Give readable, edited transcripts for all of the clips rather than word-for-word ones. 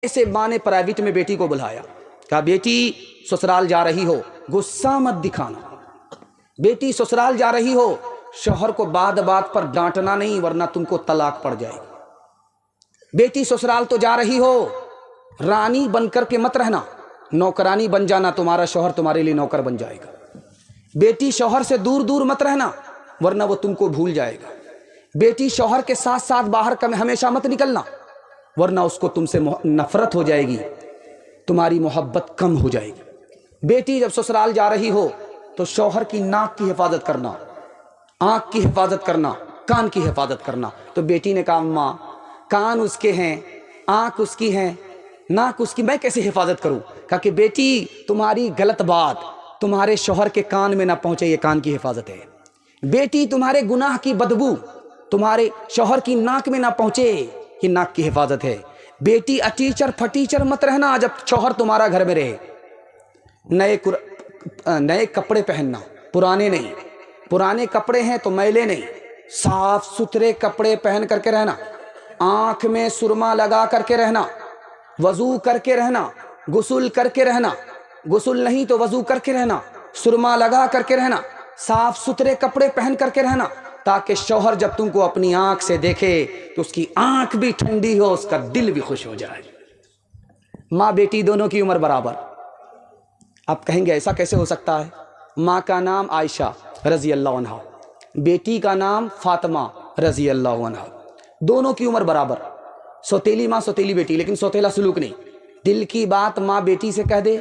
से माँ ने प्राइवेट में बेटी को बुलाया, कहा बेटी ससुराल जा रही हो, गुस्सा मत दिखाना। बेटी ससुराल जा रही हो, शौहर को बात बात पर डांटना नहीं वरना तुमको तलाक पड़ जाएगी। बेटी ससुराल तो जा रही हो, रानी बनकर के मत रहना, नौकरानी बन जाना, तुम्हारा शौहर तुम्हारे लिए नौकर बन जाएगा। बेटी शौहर से दूर दूर मत रहना वरना वो तुमको भूल जाएगा। बेटी शौहर के साथ साथ बाहर हमेशा मत निकलना वरना उसको तुमसे नफरत हो जाएगी, तुम्हारी मोहब्बत कम हो जाएगी। बेटी जब ससुराल जा रही हो तो शौहर की नाक की हिफाजत करना, आंख की हिफाजत करना, कान की हिफाजत करना। तो बेटी ने कहा अम्मा कान उसके हैं, आंख उसकी है, नाक उसकी, मैं कैसे हिफाजत करूं? कहा कि बेटी तुम्हारी गलत बात तुम्हारे शौहर के कान में ना पहुंचे, ये कान की हिफाजत है। बेटी तुम्हारे गुनाह की बदबू तुम्हारे शौहर की नाक में ना पहुंचे, ये नाक की हिफाजत है। बेटी अटीचर फटीचर मत रहना जब शौहर तुम्हारा घर में रहे। नए कपड़े पहनना, पुराने नहीं। पुराने कपड़े हैं तो मैले नहीं, साफ सुथरे कपड़े पहन करके रहना। आंख में सुरमा लगा करके रहना, वजू करके रहना, गुस्ल करके रहना, गुस्ल नहीं तो वजू करके रहना, सुरमा लगा करके रहना, साफ सुथरे कपड़े पहन करके रहना, ताकि शौहर जब तुमको अपनी आंख से देखे तो उसकी आंख भी ठंडी हो, उसका दिल भी खुश हो जाए। माँ बेटी दोनों की उम्र बराबर। आप कहेंगे ऐसा कैसे हो सकता है? माँ का नाम आयशा रजी अल्लाह अन्हा, बेटी का नाम फातिमा रजी अल्लाह अन्हा, दोनों की उम्र बराबर। सौतेली माँ सौतेली बेटी, लेकिन सौतेला सलूक नहीं। दिल की बात माँ बेटी से कह दे,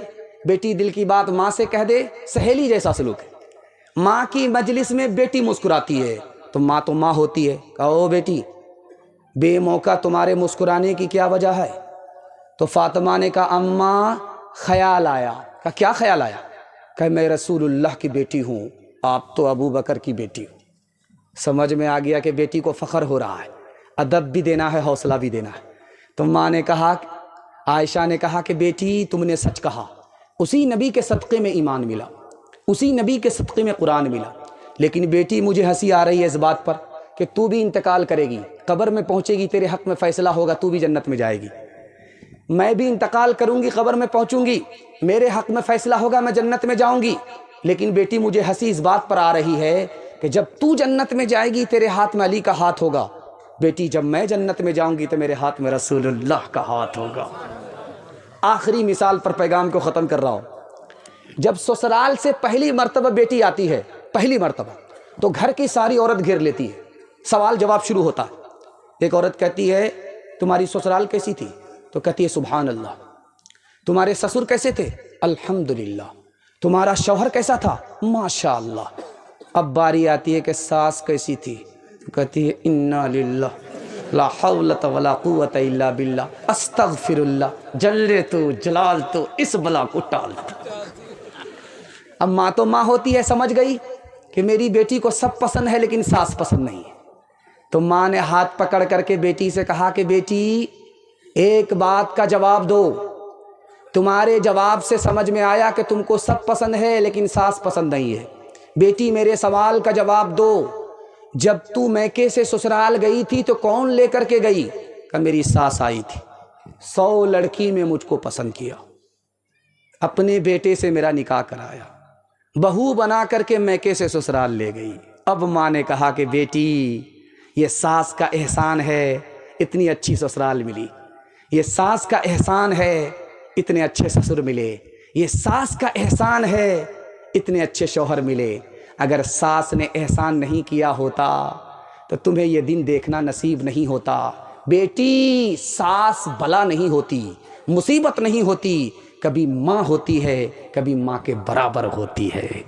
बेटी दिल की बात माँ से कह दे, सहेली जैसा सलूक है। माँ की मजलिस में बेटी मुस्कुराती है तो माँ होती है। कहो बेटी बेमौका तुम्हारे मुस्कुराने की क्या वजह है? तो फातिमा ने कहा अम्मा ख्याल आया। कहा क्या ख्याल आया? कहा मैं रसूलुल्लाह की बेटी हूँ, आप तो अबू बकर की बेटी हो। समझ में आ गया कि बेटी को फ़ख्र हो रहा है, अदब भी देना है, हौसला भी देना है। तो माँ ने कहा, आयशा ने कहा कि बेटी तुमने सच कहा, उसी नबी के सदक़े में ईमान मिला, उसी नबी के सदक़े में कुरान मिला। लेकिन बेटी मुझे हंसी आ रही है इस बात पर कि तू भी इंतकाल करेगी, कब्र में पहुँचेगी, तेरे हक़ में फ़ैसला होगा, तू भी जन्नत में जाएगी। मैं भी इंतकाल करूँगी, कब्र में पहुँचूँगी, मेरे हक़ में फ़ैसला होगा, मैं जन्नत में जाऊँगी। लेकिन बेटी मुझे हंसी इस बात पर आ रही है कि जब तू जन्नत में जाएगी तेरे हाथ में अली का हाथ होगा, बेटी जब मैं जन्नत में जाऊँगी तो मेरे हाथ में रसूलुल्लाह का हाथ होगा। आखिरी मिसाल पर पैगाम को ख़त्म कर रहा हूँ। जब ससुराल से पहली मर्तबा बेटी आती है, पहली मर्तबा, तो घर की सारी औरत घेर लेती है, सवाल जवाब शुरू होता है। एक औरत कहती है तुम्हारी ससुराल कैसी थी? तो कहती है सुभान अल्लाह। तुम्हारे ससुर कैसे थे? अल्हम्दुलिल्लाह। तुम्हारा शौहर कैसा था? माशा अल्लाह। अब बारी आती है कि सास कैसी थी? तो कहती है इन्ना लिल्लाह ला हौला वला कुव्वता इल्ला बिल्लाह, अस्तगफिरुल्लाह, जल्ले तो जलाल तो इस बला को टाल। अब माँ तो माँ होती है, समझ गई कि मेरी बेटी को सब पसंद है लेकिन सास पसंद नहीं है। तो माँ ने हाथ पकड़ करके बेटी से कहा कि बेटी एक बात का जवाब दो, तुम्हारे जवाब से समझ में आया कि तुमको सब पसंद है लेकिन सास पसंद नहीं है। बेटी मेरे सवाल का जवाब दो, जब तू मैके से ससुराल गई थी तो कौन लेकर के गई? कि मेरी सास आई थी, 100 लड़की में मुझको पसंद किया, अपने बेटे से मेरा निकाह कराया, बहू बना करके मैके से ससुराल ले गई। अब माँ ने कहा कि बेटी ये सास का एहसान है, इतनी अच्छी ससुराल मिली, ये सास का एहसान है, इतने अच्छे ससुर मिले, ये सास का एहसान है, इतने अच्छे शौहर मिले। अगर सास ने एहसान नहीं किया होता तो तुम्हें ये दिन देखना नसीब नहीं होता। बेटी सास बला नहीं होती, मुसीबत नहीं होती, कभी माँ होती है, कभी माँ के बराबर होती है।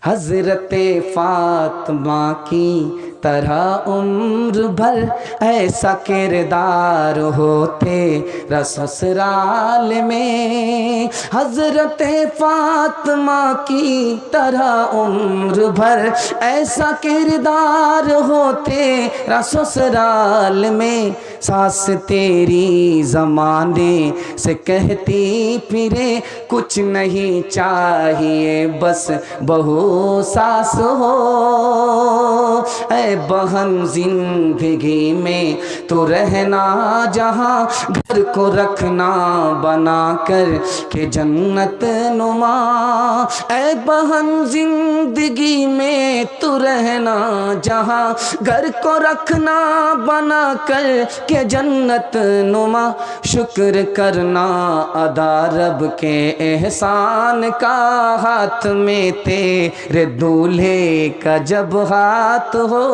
हज़रते फातिमा की तरह उम्र भर ऐसा किरदार होते ससुराल में। हज़रते फातिमा की तरह उम्र भर ऐसा किरदार होते ससुराल में। सास तेरी ज़माने से कहती फिरे कुछ नहीं चाहिए बस बहू सास हो। اے بہن زندگی میں تو رہنا جہاں گھر کو رکھنا بنا کر کہ جنت نما، اے بہن زندگی میں تو رہنا جہاں گھر کو رکھنا بنا کر کہ جنت نما، شکر کرنا ادا رب کے احسان کا، ہاتھ میں تیرے دولہے کا جب ہاتھ ہو۔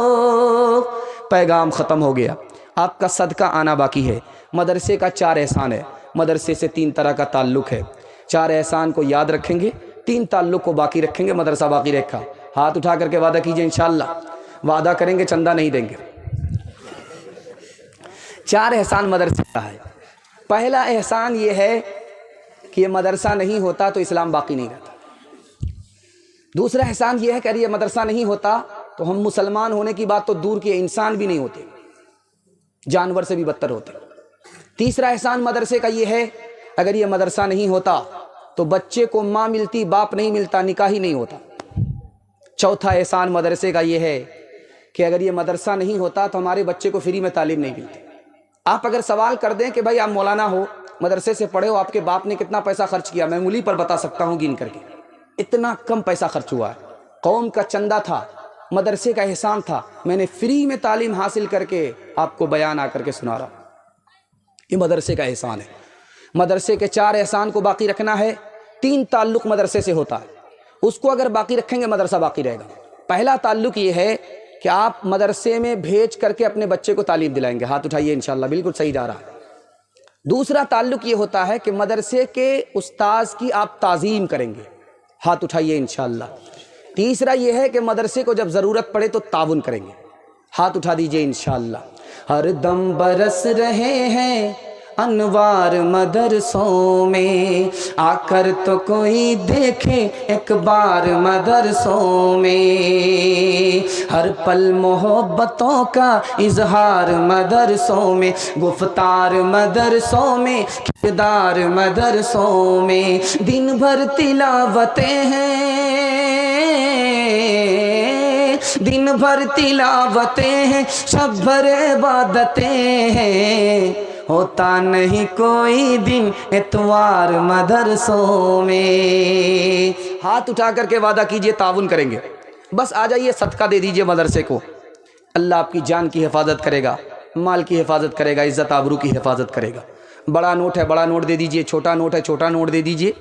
پیغام ختم ہو گیا، آپ کا صدقہ آنا باقی ہے۔ مدرسے کا 4 احسان ہے، مدرسے سے 3 طرح کا تعلق ہے۔ 4 احسان کو یاد رکھیں گے، 3 تعلق کو باقی رکھیں گے، مدرسہ باقی رکھا۔ ہاتھ اٹھا کر کے وعدہ کیجئے انشاءاللہ، وعدہ کریں گے چندہ نہیں دیں گے۔ 4 احسان مدرسے کا ہے۔ پہلا احسان یہ ہے کہ یہ مدرسہ نہیں ہوتا تو اسلام باقی نہیں رہتا۔ دوسرا احسان یہ ہے کہ اگر یہ مدرسہ نہیں ہوتا تو ہم مسلمان ہونے کی بات تو دور کی انسان بھی نہیں ہوتے، جانور سے بھی بدتر ہوتے۔ تیسرا احسان مدرسے کا یہ ہے، اگر یہ مدرسہ نہیں ہوتا تو بچے کو ماں ملتی باپ نہیں ملتا، نکاح ہی نہیں ہوتا۔ چوتھا احسان مدرسے کا یہ ہے کہ اگر یہ مدرسہ نہیں ہوتا تو ہمارے بچے کو فری میں تعلیم نہیں ملتی۔ آپ اگر سوال کر دیں کہ بھائی آپ مولانا ہو، مدرسے سے پڑھے ہو، آپ کے باپ نے کتنا پیسہ خرچ کیا، میں انگلی پر بتا سکتا ہوں گن کر کے، اتنا کم پیسہ خرچ ہوا ہے۔ قوم کا چندہ تھا، مدرسے کا احسان تھا، میں نے فری میں تعلیم حاصل کر کے آپ کو بیان آ کر کے سنا رہا ہوں۔ یہ مدرسے کا احسان ہے۔ مدرسے کے 4 احسان کو باقی رکھنا ہے۔ 3 تعلق مدرسے سے ہوتا ہے، اس کو اگر باقی رکھیں گے مدرسہ باقی رہے گا۔ پہلا تعلق یہ ہے کہ آپ مدرسے میں بھیج کر کے اپنے بچے کو تعلیم دلائیں گے، ہاتھ اٹھائیے انشاءاللہ، بالکل صحیح جا رہا ہے۔ دوسرا تعلق یہ ہوتا ہے کہ مدرسے کے استاذ کی آپ تعظیم کریں گے، ہاتھ اٹھائیے انشاءاللہ۔ تیسرا یہ ہے کہ مدرسے کو جب ضرورت پڑے تو تعاون کریں گے، ہاتھ اٹھا دیجئے انشاءاللہ۔ ہر دم برس رہے ہیں انوار مدرسوں میں، آ کر تو کوئی دیکھے ایک بار مدرسوں میں، ہر پل محبتوں کا اظہار مدرسوں میں، گفتار مدرسوں میں، کردار مدرسوں میں، دن بھر تلاوتیں ہیں، دن بھر تلاوتیں ہیں، شب بھر عبادتیں ہیں، ہوتا نہیں کوئی دن اتوار مدرسوں میں۔ ہاتھ اٹھا کر کے وعدہ کیجئے تعاون کریں گے۔ بس آ جائیے، صدقہ دے دیجئے مدرسے کو، اللہ آپ کی جان کی حفاظت کرے گا، مال کی حفاظت کرے گا، عزت آبرو کی حفاظت کرے گا۔ بڑا نوٹ ہے بڑا نوٹ دے دیجئے، چھوٹا نوٹ ہے چھوٹا نوٹ دے دیجئے۔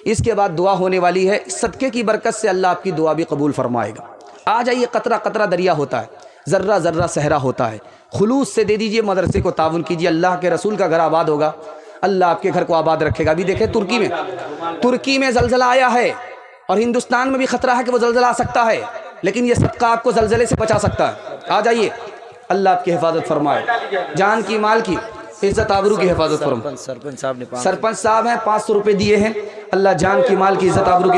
اس کے بعد دعا ہونے والی ہے، صدقے کی برکت سے اللہ آپ کی دعا بھی قبول فرمائے گا۔ آ جائیے، قطرہ قطرہ دریا ہوتا ہے، ذرہ ذرہ صحرا ہوتا ہے، خلوص سے دے دیجئے، مدرسے کو تعاون کیجئے، اللہ کے رسول کا گھر آباد ہوگا، اللہ آپ کے گھر کو آباد رکھے گا۔ ابھی دیکھیں ترکی میں زلزلہ آیا ہے، اور ہندوستان میں بھی خطرہ ہے کہ وہ زلزلہ آ سکتا ہے، لیکن یہ صدقہ آپ کو زلزلے سے بچا سکتا ہے۔ آ جائیے، اللہ آپ کی حفاظت فرمائے، جان کی مال کی عزت آبرو کی حفاظت فرمائے۔ سرپنچ صاحب ہیں، 500 روپے دیے ہیں، اللہ جان کی مال کی عزت آبرو کی